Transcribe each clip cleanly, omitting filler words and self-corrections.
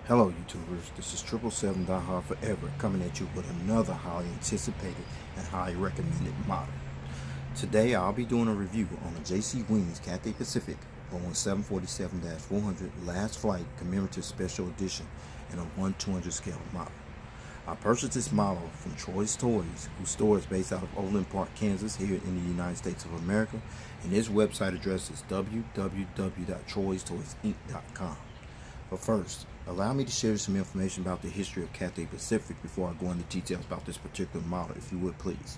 Hello YouTubers, this is 777 Die Hard Forever coming at you with another highly anticipated and highly recommended model. Today I'll be doing a review on the JC Wings Cathay Pacific Boeing 747-400 last flight commemorative special edition in a 1/200 scale model. I purchased this model from Troy's Toys, whose store is based out of Overland Park, Kansas, here in the United States of America, and his website address is www.troystoysinc.com. But first, allow me to share some information about the history of Cathay Pacific before I go into details about this particular model, if you would please.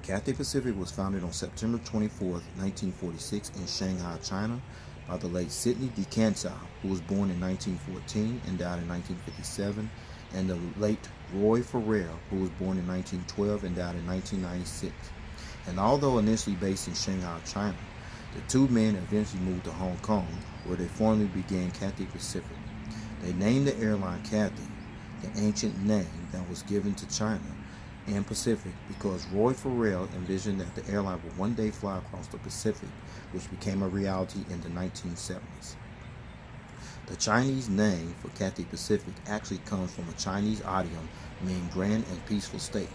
Cathay Pacific was founded on September 24, 1946 in Shanghai, China by the late Sidney D. Kansai, who was born in 1914 and died in 1957, and the late Roy Farrell, who was born in 1912 and died in 1996. And although initially based in Shanghai, China, the two men eventually moved to Hong Kong, where they formally began Cathay Pacific. They named the airline Cathay, the ancient name that was given to China and Pacific, because Roy Farrell envisioned that the airline would one day fly across the Pacific, which became a reality in the 1970s. The Chinese name for Cathay Pacific actually comes from a Chinese idiom meaning grand and peaceful state.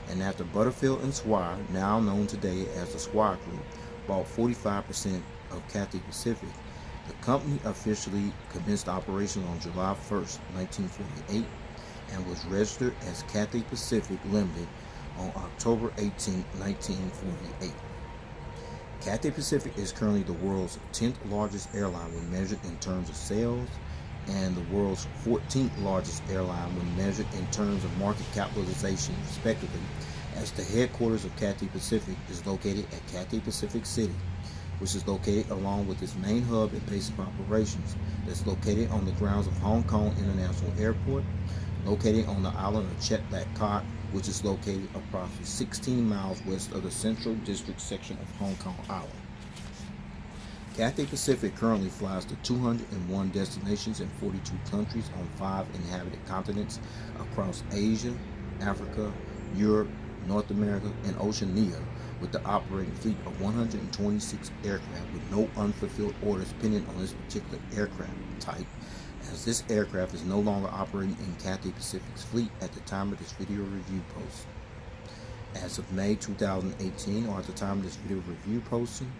And after Butterfield and Swire, now known today as the Swire Group, bought 45% of Cathay Pacific, the company officially commenced operation on July 1st, 1948, and was registered as Cathay Pacific Limited on October 18, 1948. Cathay Pacific is currently the world's 10th largest airline when measured in terms of sales, and the world's 14th largest airline when measured in terms of market capitalization, respectively, as the headquarters of Cathay Pacific is located at Cathay Pacific City, which is located along with its main hub and base of operations that's located on the grounds of Hong Kong International Airport, located on the island of Chetlak, which is located approximately 16 miles west of the Central District section of Hong Kong Island. Cathay Pacific currently flies to 201 destinations in 42 countries on 5 inhabited continents across Asia, Africa, Europe, North America, and Oceania, with the operating fleet of 126 aircraft with no unfulfilled orders pending on this particular aircraft type, as this aircraft is no longer operating in Cathay Pacific's fleet at the time of this video review post. As of May 2018, or at the time of this video review posting,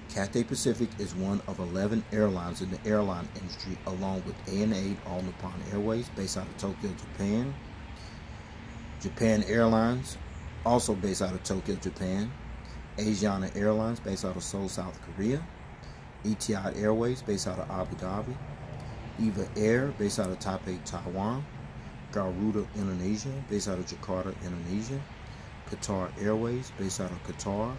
Cathay Pacific is one of 11 airlines in the airline industry, along with ANA All Nippon Airways, based out of Tokyo, Japan, Japan Airlines, also based out of Tokyo, Japan, Asiana Airlines, based out of Seoul, South Korea, Etihad Airways, based out of Abu Dhabi, Eva Air, based out of Taipei, Taiwan, Garuda Indonesia, based out of Jakarta, Indonesia, Qatar Airways, based out of Qatar,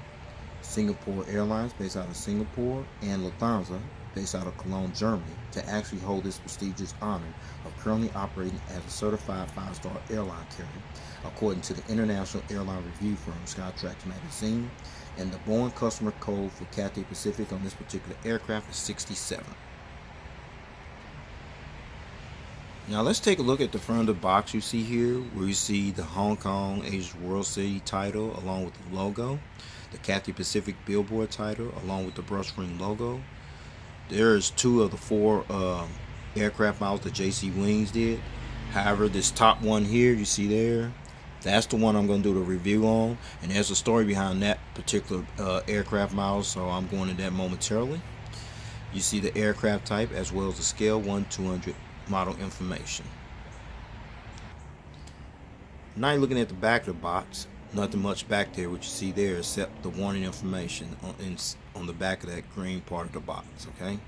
Singapore Airlines, based out of Singapore, and Lufthansa, based out of Cologne, Germany, to actually hold this prestigious honor of currently operating as a certified 5-star airline carrier, according to the international airline review firm Skytrax Magazine, and the Boeing customer code for Cathay Pacific on this particular aircraft is 67. Now let's take a look at the front of the box you see here, where you see the Hong Kong Asia World City title along with the logo, the Cathay Pacific billboard title along with the brushwing logo. There's 2 of the 4 aircraft models that JC Wings did. However, this top one here you see there, that's the one I'm going to do the review on, and there's a story behind that particular aircraft model, so I'm going into that momentarily. You see the aircraft type as well as the scale 1/200 model information. Now you're looking at the back of the box. Nothing much back there, what you see there, except the warning information on the back of that green part of the box. Okay.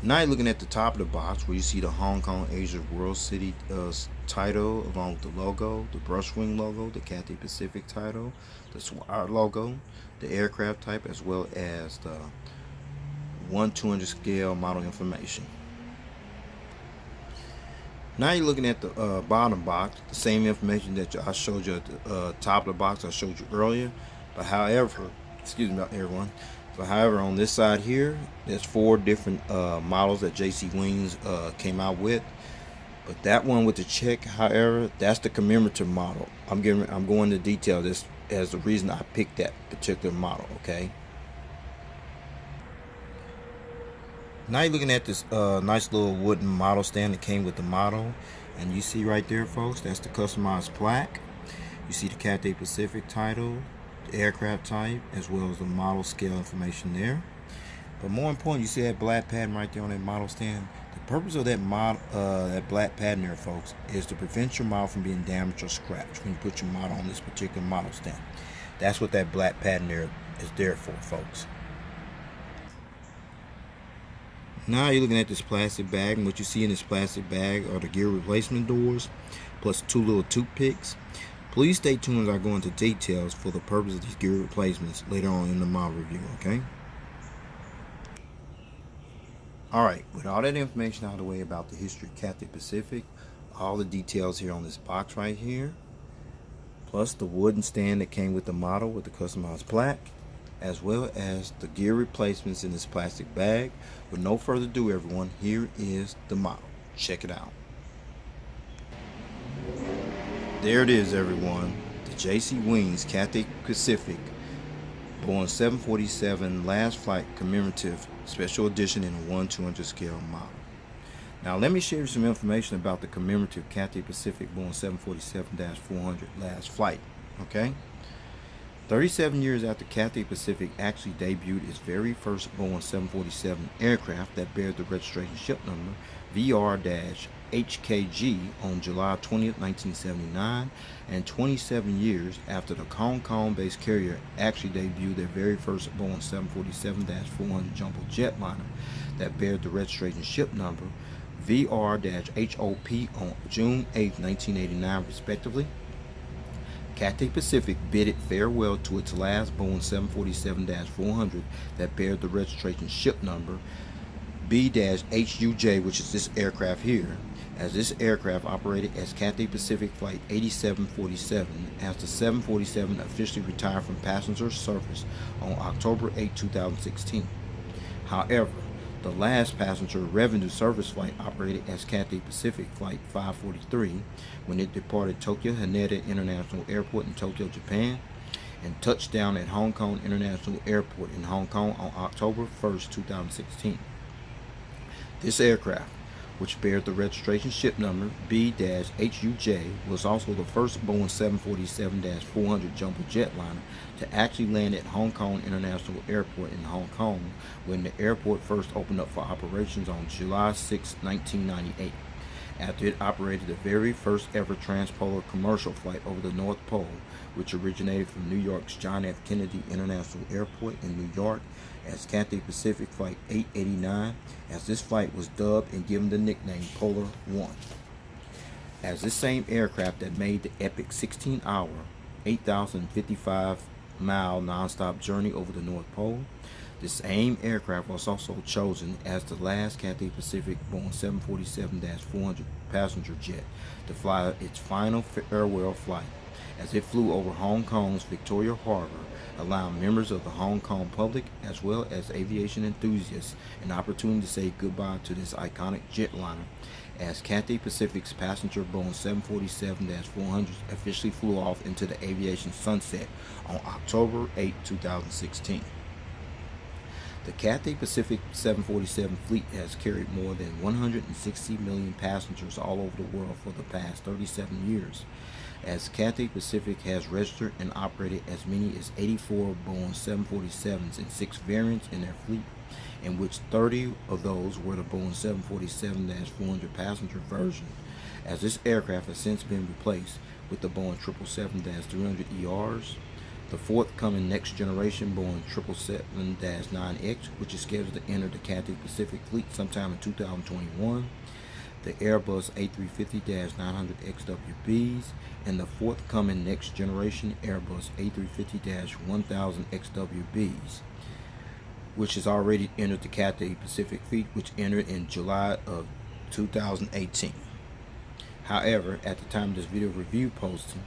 Now you're looking at the top of the box, where you see the Hong Kong Asia World City title along with the logo, the brushwing logo, the Cathay Pacific title, the Swire logo, the aircraft type, as well as the 1/200 scale model information. Now you're looking at the bottom box, the same information that I showed you at the top of the box I showed you earlier. But however, excuse me everyone, but however on this side here, there's 4 different models that JC Wings came out with. But that one with the check, however, that's the commemorative model. I'm going into detail this as the reason I picked that particular model. Okay. Now you're looking at this nice little wooden model stand that came with the model, and you see right there, folks, that's the customized plaque. You see the Cathay Pacific title, the aircraft type, as well as the model scale information there. But more important, you see that black pattern right there on that model stand. The purpose of that that black pattern there, folks, is to prevent your model from being damaged or scratched when you put your model on this particular model stand. That's what that black pattern there is there for, folks. Now you're looking at this plastic bag, and what you see in this plastic bag are the gear replacement doors, plus two little toothpicks. Please stay tuned as I go into details for the purpose of these gear replacements later on in the model review, okay? Alright, with all that information out of the way about the history of Cathay Pacific, all the details here on this box right here, plus the wooden stand that came with the model with the customized plaque, as well as the gear replacements in this plastic bag. With no further ado, everyone, here is the model. Check it out. There it is, everyone. The JC Wings Cathay Pacific Boeing 747 last flight commemorative special edition in a 1/200 scale model. Now let me share some information about the commemorative Cathay Pacific Boeing 747-400 last flight. Okay? 37 years after Cathay Pacific actually debuted its very first Boeing 747 aircraft that bears the registration ship number VR-HKG on July 20th, 1979, and 27 years after the Hong Kong-based carrier actually debuted their very first Boeing 747-400 jumbo jetliner that bears the registration ship number VR-HOP on June 8th, 1989, respectively. Cathay Pacific bidded farewell to its last Boeing 747-400 that bears the registration ship number B-HUJ, which is this aircraft here, as this aircraft operated as Cathay Pacific Flight 8747 as the 747 officially retired from passenger service on October 8, 2016. However, the last passenger revenue service flight operated as Cathay Pacific Flight 543 when it departed Tokyo-Haneda International Airport in Tokyo, Japan, and touched down at Hong Kong International Airport in Hong Kong on October 1st, 2016. This aircraft, which bears the registration ship number B-HUJ, was also the first Boeing 747-400 jumbo jetliner to actually land at Hong Kong International Airport in Hong Kong when the airport first opened up for operations on July 6, 1998, after it operated the very first ever transpolar commercial flight over the North Pole, which originated from New York's John F. Kennedy International Airport in New York as Cathay Pacific Flight 889, as this flight was dubbed and given the nickname Polar 1. As this same aircraft that made the epic 16-hour, 8,055-mile non-stop journey over the North Pole, this same aircraft was also chosen as the last Cathay Pacific Boeing 747-400 passenger jet to fly its final farewell flight, as it flew over Hong Kong's Victoria Harbor, allowing members of the Hong Kong public as well as aviation enthusiasts an opportunity to say goodbye to this iconic jetliner, as Cathay Pacific's passenger Boeing 747-400 officially flew off into the aviation sunset on October 8, 2016. The Cathay Pacific 747 fleet has carried more than 160 million passengers all over the world for the past 37 years, as Cathay Pacific has registered and operated as many as 84 Boeing 747s in 6 variants in their fleet, in which 30 of those were the Boeing 747-400 passenger version, as this aircraft has since been replaced with the Boeing 777-300ERs, the forthcoming next generation Boeing 777-9X, which is scheduled to enter the Cathay Pacific fleet sometime in 2021, the Airbus A350-900XWBs, and the forthcoming next generation Airbus A350-1000XWBs, which has already entered the Cathay Pacific fleet, which entered in July of 2018. However, at the time of this video review posting,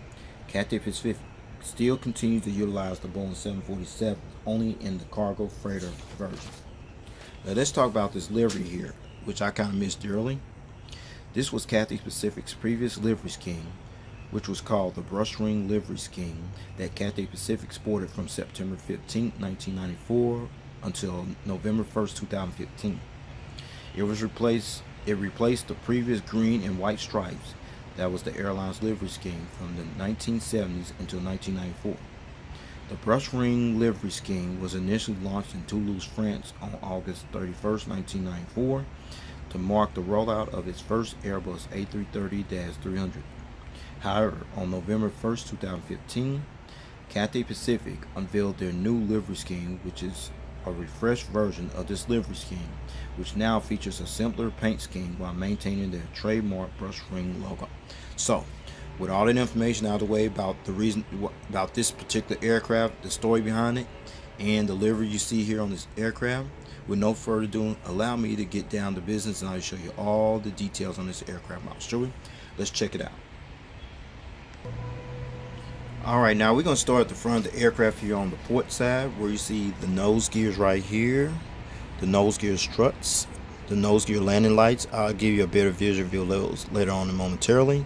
Cathay Pacific still continues to utilize the Boeing 747 only in the cargo freighter version. Now let's talk about this livery here, which I kind of missed early. This was Cathay Pacific's previous livery scheme, which was called the Brush Ring Livery Scheme, that Cathay Pacific sported from September 15, 1994 until November 1st, 2015. It replaced the previous green and white stripes. That was the airline's livery scheme from the 1970s until 1994. The brush ring livery scheme was initially launched in Toulouse, France on August 31st, 1994 to mark the rollout of its first Airbus A330-300. However, on November 1st, 2015, Cathay Pacific unveiled their new livery scheme, which is a refreshed version of this livery scheme, which now features a simpler paint scheme while maintaining their trademark brush ring logo. So, with all that information out of the way about the reason about this particular aircraft, the story behind it, and the livery you see here on this aircraft, with no further ado, allow me to get down to business and I'll show you all the details on this aircraft model. Shall we? Let's check it out. Alright, now we're going to start at the front of the aircraft here on the port side, where you see the nose gears right here, the nose gear struts, the nose gear landing lights. I'll give you a better visual of those later on momentarily.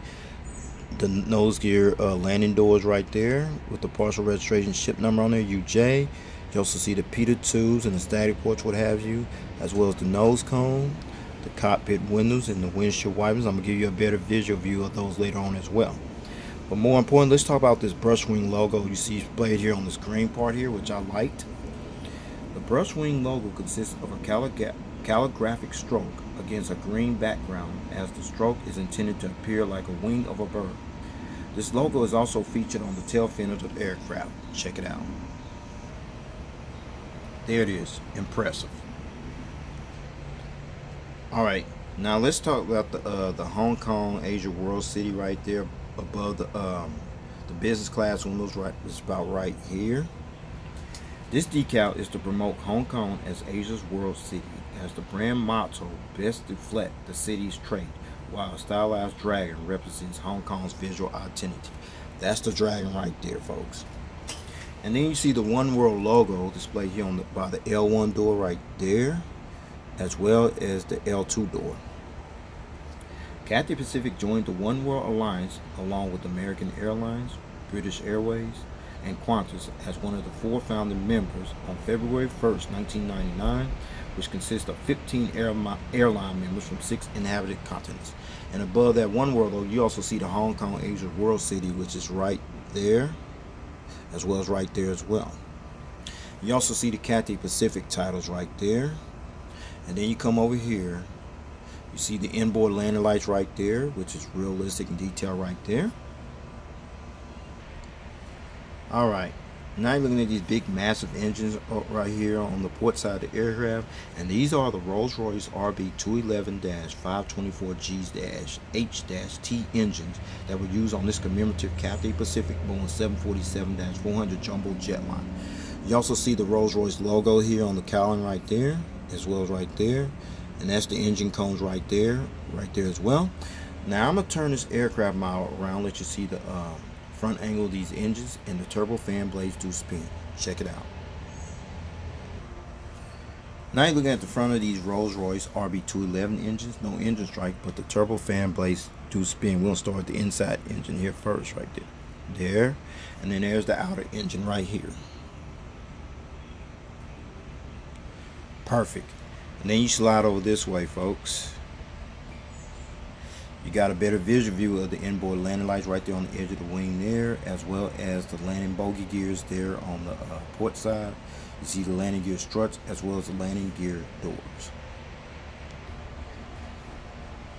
The nose gear landing doors right there with the partial registration ship number on there, UJ. You also see the pitot tubes and the static ports, what have you, as well as the nose cone, the cockpit windows, and the windshield wipers. I'm going to give you a better visual view of those later on as well. But more important, let's talk about this brush wing logo you see displayed here on this green part here, which I liked. The brush wing logo consists of a calligraphic stroke against a green background, as the stroke is intended to appear like a wing of a bird. This logo is also featured on the tail fin of the aircraft. Check it out. There it is. Impressive. Alright, now let's talk about the Hong Kong Asia World City right there above the business class windows, right, is about right here. This decal is to promote Hong Kong as Asia's world city, as the brand motto best reflect the city's trait, while a stylized dragon represents Hong Kong's visual identity. That's the dragon right there, folks. And then you see the One World logo displayed here on by the L1 door right there, as well as the L2 door. Cathay Pacific joined the One World Alliance along with American Airlines, British Airways, and Qantas as one of the 4 founding members on February 1st, 1999, which consists of 15 airline members from 6 inhabited continents. And above that One World logo, you also see the Hong Kong Asia World City, which is right there, as well as right there as well. You also see the Cathay Pacific titles right there. And then you come over here, you see the inboard landing lights right there, which is realistic and detailed right there. Alright, now you're looking at these big massive engines right here on the port side of the aircraft, and these are the Rolls-Royce RB211-524G-H-T engines that were used on this commemorative Cathay Pacific Boeing 747-400 jumbo jetliner. You also see the Rolls-Royce logo here on the cowling right there, as well as right there, and that's the engine cones right there as well. Now I'm going to turn this aircraft model around, let you see the front angle of these engines, and the turbofan blades do spin. Check it out. Now you're looking at the front of these Rolls-Royce RB211 engines. No engine strike, but the turbofan blades do spin. We'll start with the inside engine here first, right there, and then there's the outer engine right here. Perfect. And then you slide over this way, folks. You got a better visual view of the inboard landing lights right there on the edge of the wing there, as well as the landing bogey gears there on the port side. You see the landing gear struts as well as the landing gear doors.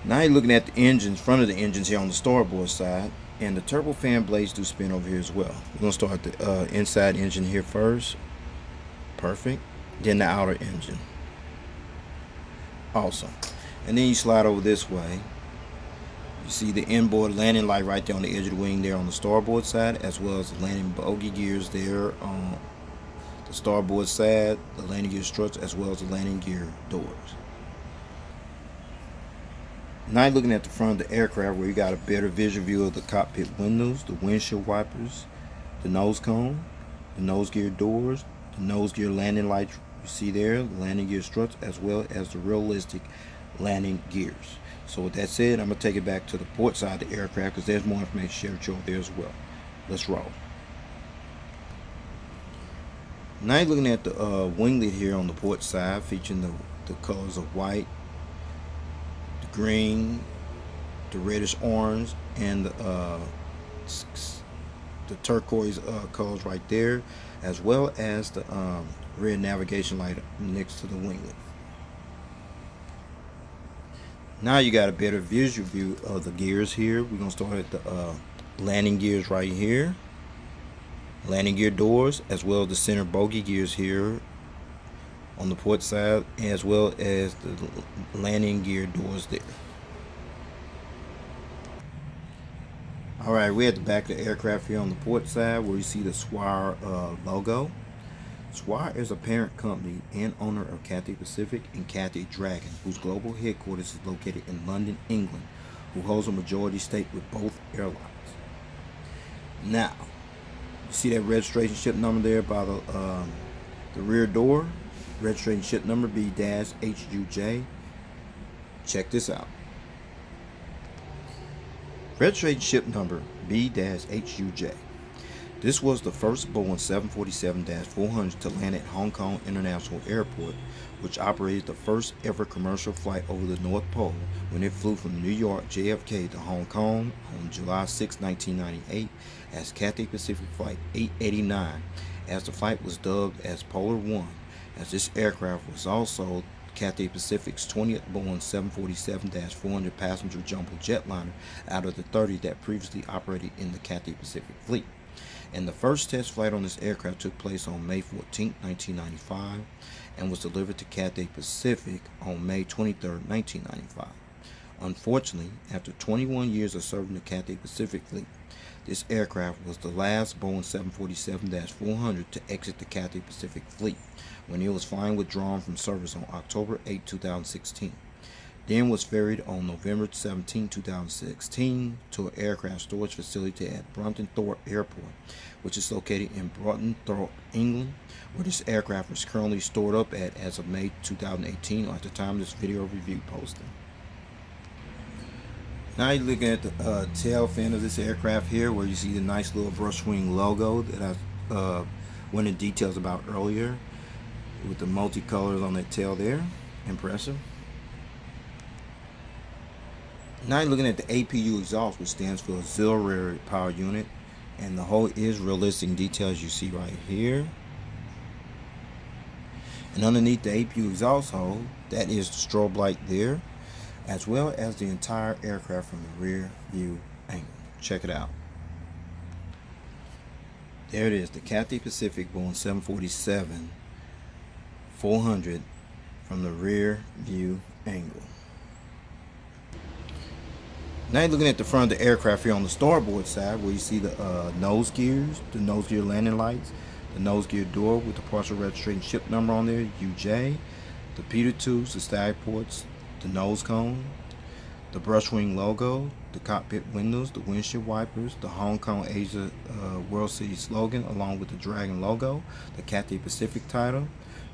Now you're looking at the engines, front of the engines here on the starboard side, and the turbofan blades do spin over here as well. We're going to start the inside engine here first. Perfect. Then the outer engine. Awesome. And then you slide over this way. You see the inboard landing light right there on the edge of the wing there on the starboard side, as well as the landing bogey gears there on the starboard side, the landing gear struts, as well as the landing gear doors. Now you're looking at the front of the aircraft, where you got a better visual view of the cockpit windows, the windshield wipers, the nose cone, the nose gear doors, the nose gear landing lights you see there, the landing gear struts, as well as the realistic landing gears. So with that said, I'm going to take it back to the port side of the aircraft, because there's more information shared with you over there as well. Let's roll. Now you're looking at the winglet here on the port side, featuring the colors of white, green, the reddish orange, and the turquoise colors right there, as well as the red navigation light next to the winglet. Now you got a better visual view of the gears here. We're going to start at the landing gears right here. Landing gear doors, as well as the center bogie gears here on the port side, as well as the landing gear doors there. Alright, we're at the back of the aircraft here on the port side where you see the Swire logo. Swire is a parent company and owner of Cathay Pacific and Cathay Dragon, whose global headquarters is located in London, England, who holds a majority stake with both airlines. Now, you see that registration ship number there by the rear door? Registration ship number B-HUJ. Check this out. Registration ship number B-HUJ. This was the first Boeing 747-400 to land at Hong Kong International Airport, which operated the first ever commercial flight over the North Pole when it flew from New York JFK to Hong Kong on July 6, 1998 as Cathay Pacific Flight 889, as the flight was dubbed as Polar 1, as this aircraft was also Cathay Pacific's 20th Boeing 747-400 passenger jumbo jetliner out of the 30 that previously operated in the Cathay Pacific fleet. And the first test flight on this aircraft took place on May 14, 1995, and was delivered to Cathay Pacific on May 23, 1995. Unfortunately, after 21 years of serving the Cathay Pacific fleet, this aircraft was the last Boeing 747-400 to exit the Cathay Pacific fleet when it was finally withdrawn from service on October 8, 2016. Then was ferried on November 17, 2016 to an aircraft storage facility at Brunton-Thorpe Airport, which is located in Brunton-Thorpe, England, where this aircraft is currently stored up at as of May 2018, or at the time of this video review posting. Now you're looking at the tail fin of this aircraft here, where you see the nice little brush wing logo that I went into details about earlier, with the multicolors on that tail there. Impressive. Now you're looking at the APU exhaust, which stands for Auxiliary Power Unit, and the whole is realistic details you see right here. And underneath the APU exhaust hole, that is the strobe light there, as well as the entire aircraft from the rear view angle. Check it out. There it is, the Cathay Pacific Boeing 747-400 from the rear view angle. Now you're looking at the front of the aircraft here on the starboard side, where you see the nose gears, the nose gear landing lights, the nose gear door with the partial registration ship number on there, UJ, the pitot tubes, the stag ports, the nose cone, the brush wing logo, the cockpit windows, the windshield wipers, the Hong Kong Asia World City slogan along with the Dragon logo, the Cathay Pacific title,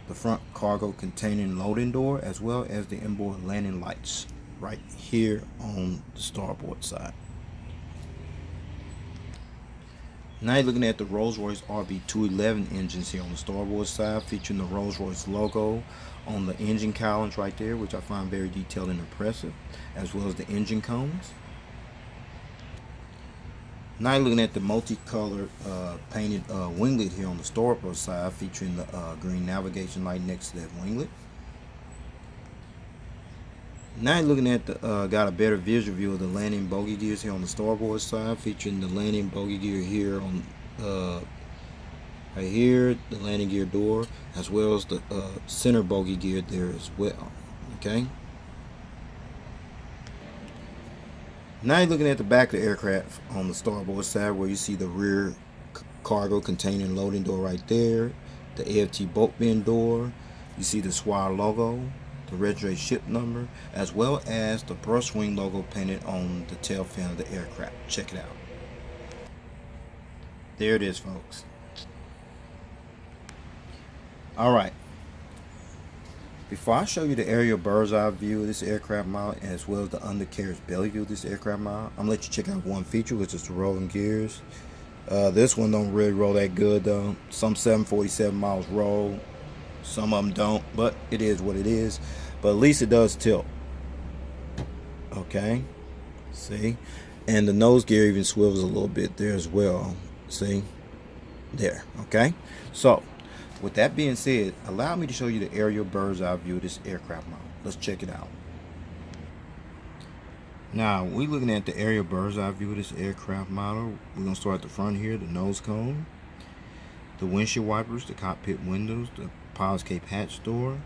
the front cargo containing loading door, as well as the inboard landing lights right here on the starboard side. Now you're looking at the Rolls-Royce RB211 engines here on the starboard side, featuring the Rolls-Royce logo on the engine cowlings right there, which I find very detailed and impressive, as well as the engine cones. Now you're looking at the multicolored painted winglet here on the starboard side, featuring the green navigation light next to that winglet. Now you're looking at the got a better visual view of the landing bogie gears here on the starboard side, featuring the landing bogie gear here on right here, the landing gear door, as well as the center bogie gear there as well. Okay. Now you're looking at the back of the aircraft on the starboard side, where you see the rear cargo containing loading door right there, the AFT boat bin door. You see the Swire logo, the registration ship number, as well as the brush wing logo painted on the tail fin of the aircraft. Check it out. There it is, folks. Alright, before I show you the aerial bird's eye view of this aircraft model, as well as the undercarriage belly view of this aircraft model, I'm going to let you check out one feature, which is the rolling gears. This one don't really roll that good though. Some 747 models roll, some of them don't, but it is what it is. But at least it does tilt. Okay, see, and the nose gear even swivels a little bit there as well. See, there. Okay, so with that being said, allow me to show you the aerial bird's eye view of this aircraft model. Let's check it out. Now, we're looking at the aerial bird's eye view of this aircraft model. We're going to start at the front here, the nose cone, the windshield wipers, the cockpit windows, the pilot's cape hatch door,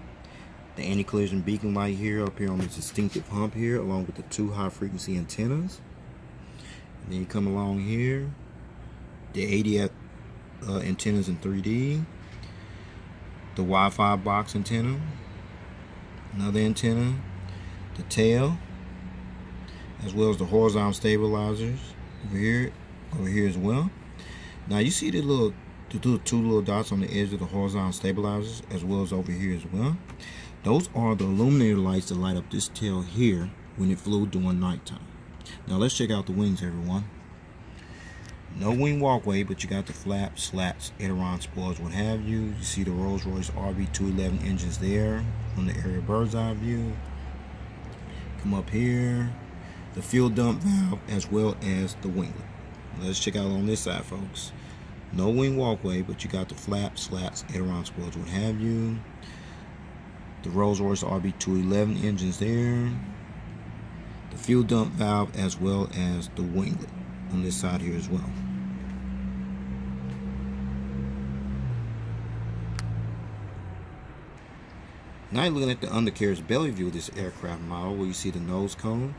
the anti-collision beacon light here up here on this distinctive hump here, along with the 2 high-frequency antennas. And then you come along here, the ADF antennas in 3D, the Wi-Fi box antenna, another antenna, the tail, as well as the horizontal stabilizers over here as well. Now you see the 2 little dots on the edge of the horizontal stabilizers, as well as over here as well. Those are the illuminator lights that light up this tail here when it flew during nighttime. Now let's check out the wings, everyone. No wing walkway, but you got the flaps, slats, aileron spoilers, what have you. You see the Rolls-Royce RB211 engines there on the aerial bird's eye view. Come up here, the fuel dump valve, as well as the winglet. Let's check out on this side, folks. No wing walkway, but you got the flaps, slats, aileron spoilers, what have you. The Rolls-Royce RB211 engines there. The fuel dump valve, as well as the winglet on this side here as well. Now you're looking at the undercarriage belly view of this aircraft model, where you see the nose cone,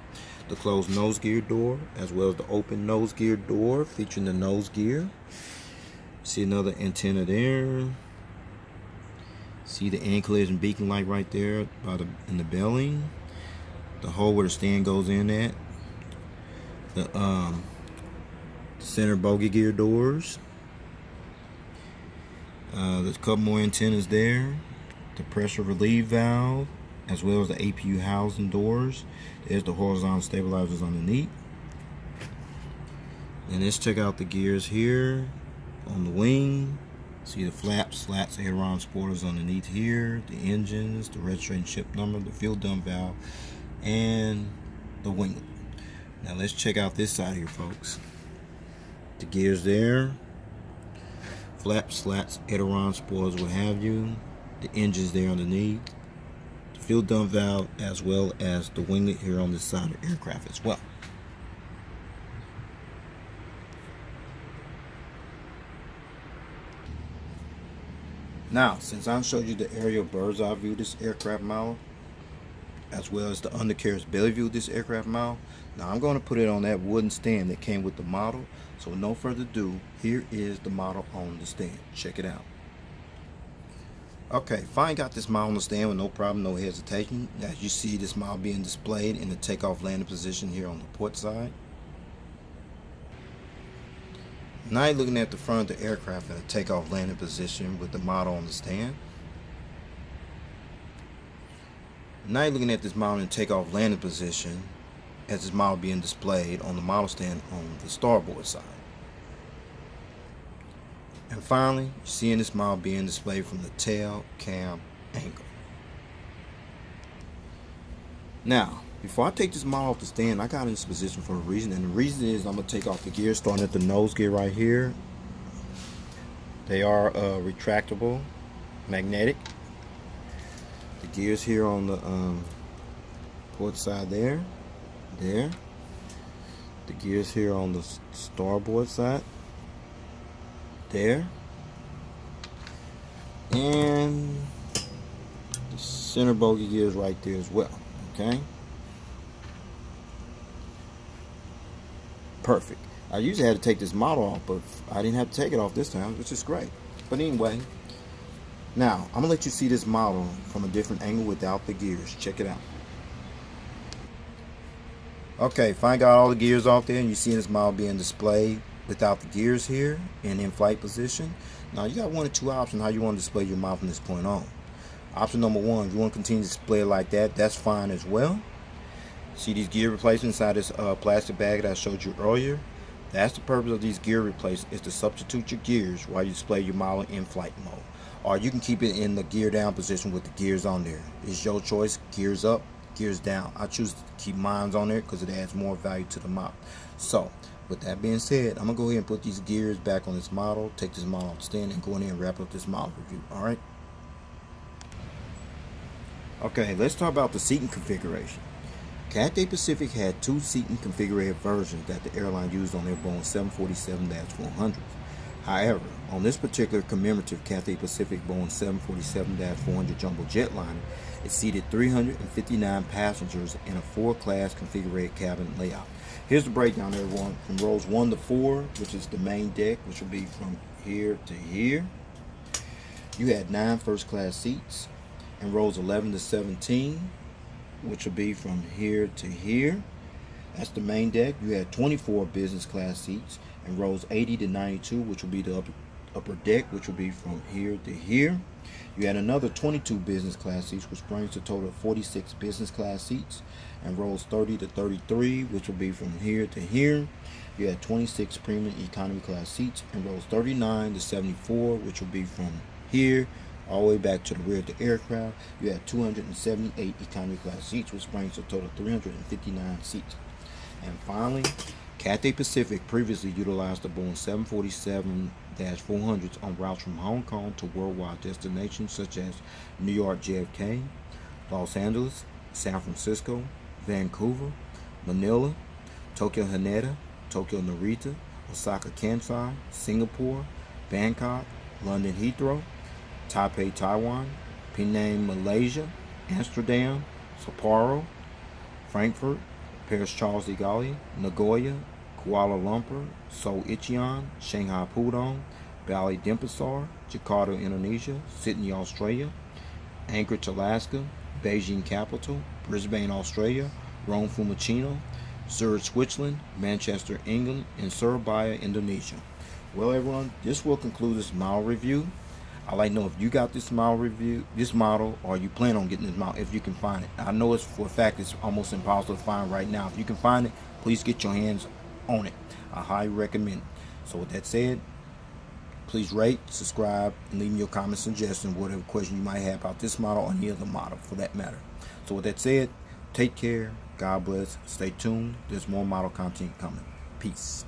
the closed nose gear door, as well as the open nose gear door featuring the nose gear. See another antenna there. See the anti-collision beacon light right there in the belly. The hole where the stand goes in at. The center bogey gear doors. There's a couple more antennas there. The pressure relief valve, as well as the APU housing doors. There's the horizontal stabilizers underneath. And let's check out the gears here on the wing. See the flaps, slats, aileron spoilers underneath here, the engines, the registration ship number, the fuel dump valve, and the winglet. Now let's check out this side here, folks. The gears there, flaps, slats, aileron spoilers, what have you. The engines there underneath, the fuel dump valve, as well as the winglet here on this side of the aircraft as well. Now, since I showed you the aerial bird's eye view of this aircraft model, as well as the undercarriage belly view of this aircraft model, now I'm going to put it on that wooden stand that came with the model. So with no further ado, here is the model on the stand. Check it out. Okay, finally got this model on the stand with no problem, no hesitation. As you see, this model being displayed in the takeoff landing position here on the port side. Now you're looking at the front of the aircraft in a takeoff landing position with the model on the stand. Now you're looking at this model in takeoff landing position as this model being displayed on the model stand on the starboard side. And finally, you're seeing this model being displayed from the tail cam angle. Now, before I take this model off the stand, I got in this position for a reason, and the reason is I'm going to take off the gear, starting at the nose gear right here. They are retractable, magnetic. The gears here on the port side there. The gears here on the starboard side. There. And the center bogey gears right there as well. Okay. Perfect. I usually had to take this model off, but I didn't have to take it off this time, which is great. But anyway, now I'm gonna let you see this model from a different angle without the gears. Check it out. Okay, finally got all the gears off there, and you see this model being displayed without the gears here and in flight position. Now you got one or two options how you want to display your model from this point on. Option number one, if you want to continue to display it like that, that's fine as well. See these gear replacements inside this plastic bag that I showed you earlier? That's the purpose of these gear replacements, is to substitute your gears while you display your model in flight mode. Or you can keep it in the gear down position with the gears on there. It's your choice, gears up, gears down. I choose to keep mine on there because it adds more value to the model. So with that being said, I'm gonna go ahead and put these gears back on this model, take this model off the stand, and go in here and wrap up this model review. Alright. Okay, let's talk about the seating configuration. Cathay Pacific had two seating configuration versions that the airline used on their Boeing 747-400s. However, on this particular commemorative Cathay Pacific Boeing 747-400 jumbo jetliner, it seated 359 passengers in a 4-class configured cabin layout. Here's the breakdown, everyone. From rows 1 to 4, which is the main deck, which will be from here to here, you had 9 first-class seats. In rows 11 to 17, which will be from here to here, that's the main deck, you had 24 business class seats. In rows 80 to 92, which will be the upper deck, which will be from here to here, you had another 22 business class seats, which brings a total of 46 business class seats. And rows 30 to 33, which will be from here to here, you had 26 premium economy class seats. And rows 39 to 74, which will be from here all the way back to the rear of the aircraft, you had 278 economy class seats, which brings a total of 359 seats. And finally, Cathay Pacific previously utilized the Boeing 747-400s on routes from Hong Kong to worldwide destinations such as New York JFK, Los Angeles, San Francisco, Vancouver, Manila, Tokyo-Haneda, Tokyo Narita, Osaka Kansai, Singapore, Bangkok, London Heathrow, Taipei Taiwan, Penang Malaysia, Amsterdam, Sapporo, Frankfurt, Paris Charles de Gaulle, Nagoya, Kuala Lumpur, Seoul Incheon, Shanghai Pudong, Bali Denpasar, Jakarta Indonesia, Sydney Australia, Anchorage Alaska, Beijing Capital, Brisbane Australia, Rome Fiumicino, Zurich Switzerland, Manchester England, and Surabaya Indonesia. Well everyone, this will conclude this model review. I'd like to know if you got this model, or you plan on getting this model if you can find it. I know it's for a fact it's almost impossible to find right now. If you can find it, please get your hands on it. I highly recommend it. So with that said, please rate, subscribe, and leave me your comments, suggestions, whatever question you might have about this model or any other model for that matter. So with that said, take care, God bless, stay tuned. There's more model content coming. Peace.